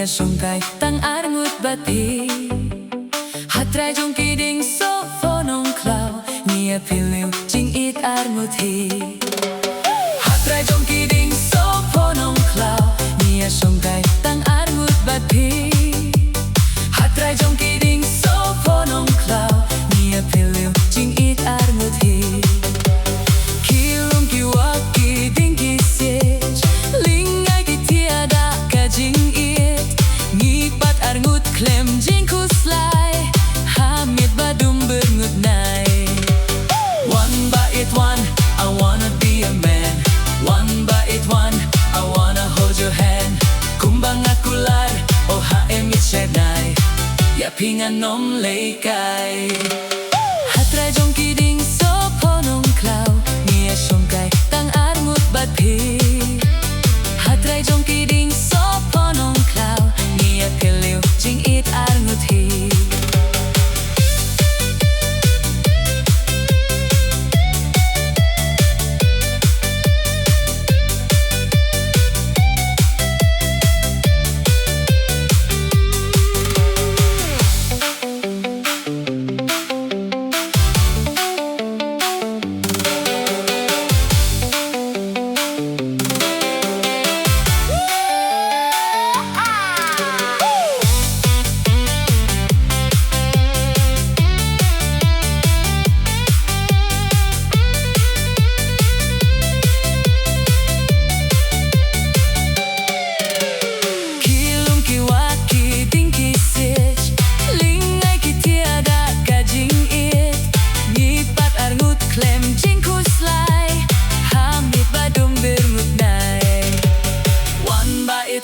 Nia songkai tang arngut bati Hatrai jong kiding so fonong klau Nia piliu jing it arngut hi Hatrai jong kiding so fonong klau Nia songkai tang arngut bati Hatrai jong kiding so fonong klau Nia piliu jing it arngut hi Kilung kiwak kiding kisej Lingai ki tiada kajing it Ngipat arngut klem jing kuslai Hamid badum berngut nai One by it one, I wanna be a man One by it one, I wanna hold your hand Kumbang akular, oh haem it shenai Ya pingan nom leikai Hatrai jong kiding so ponong klau Nia songkai tang arngut bat pi Hatrai jong kiding so ponong klau Nia piliu jing it arngut hi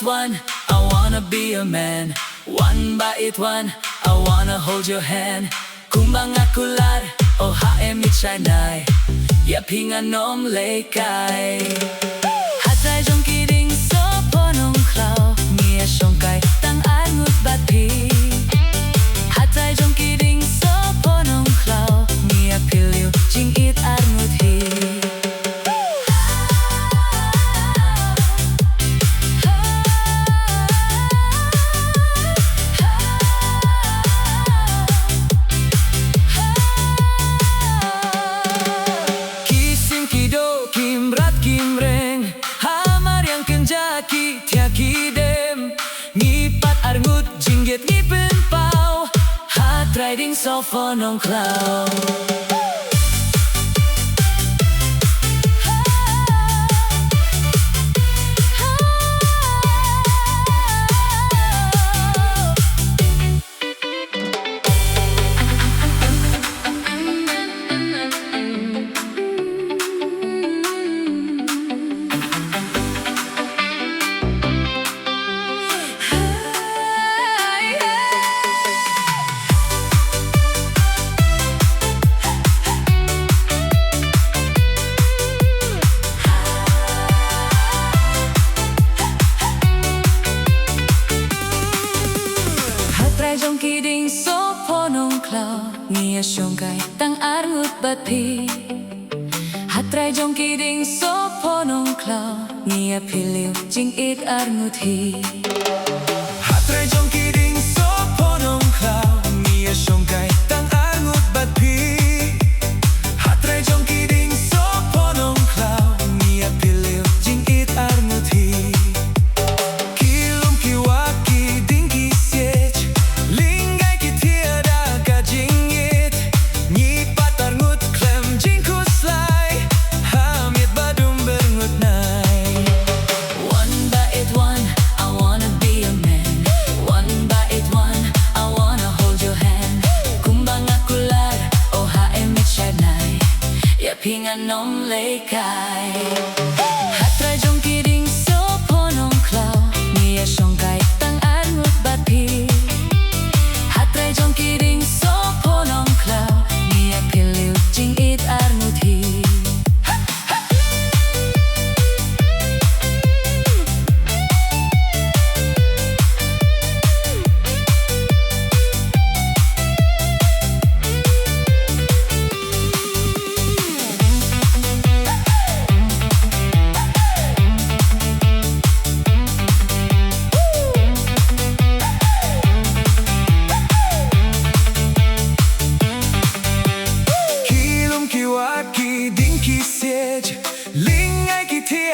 One, I wanna be a man One by it one, I wanna hold your hand Kumbang akular, oh haem it shanai Ya pingan nom leikai Hatrai jong kiding so ponong klau Nia songkai tang arngut bat pi Hatrai jong kiding so ponong klau Nia piliu jing it arngut hi Ngipat arngut jinggit ngipen pau Hatrai ding so fonong klau Jong kiding so ponong klau Nia songkai tang arngut bat pi Hatrai jong kiding so ponong klau Nia piliu jing it arngut hi Hatrai jong kiding so ponong klau Nia songkai tang arngut bat pi Hatrai jong kiding so ponong klau Nia piliu jing it arngut hi One by it one, I wanna be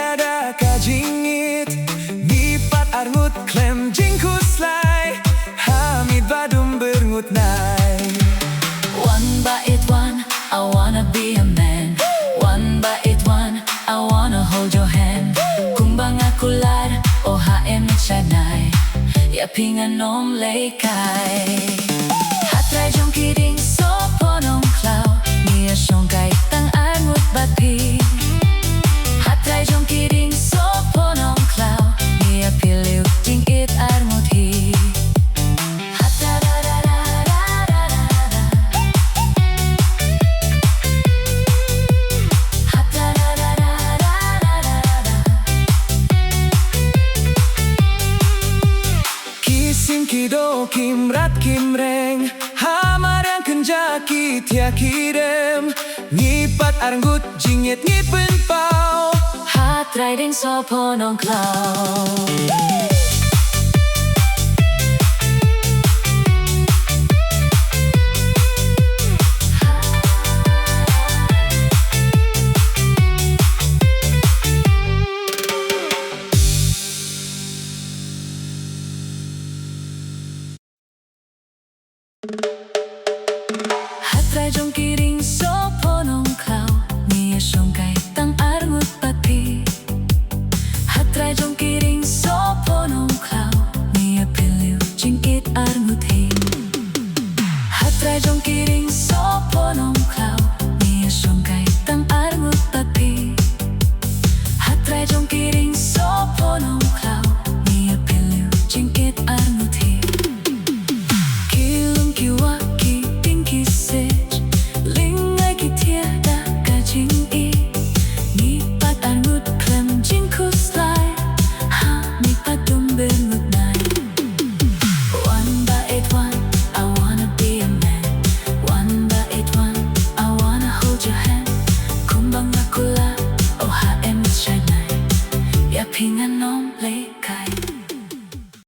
tiada kajingit Nipat arngut klem jingkus lai Hamid badum berngut nai. One by it one, I wanna be a man. One by it one, I wanna hold your hand. Kumbang akular, o HM chanai. Ya pingan nom leikai. Hatrai jong kidding so ponong klau. Nia shongkai tang arngut bapi. Hatrai jong kidding so ponong klau. Nia piliu jing it arngut hi. Kisim kido kimrat kimreng Hamarang kenjaki tia kirem Ngipat arngut jingit ngipen pau Hatrai ding so ponong klau. Hatrai jong kidding so ponong klau. Nia shongkai tang arngut bapi. Hatrai jong kidding so ponong klau. Nia piliu jing it arngut hi. Hatrai jong kidding so ponong klau. Nia shongkai tang arngut bapi. Hatrai jong kidding so ponong klau. Nia piliu jing it arngut hi. Kilum kiwa ki tingki sej Lingai ki tiada kajing i Nipat arngut klem jingkus lai Nipat dum berngut nai. One by it one, I wanna be a man. One by it one, I wanna hold your hand. Kumbang akula, o HM chanai. Ya pingan nom leikai.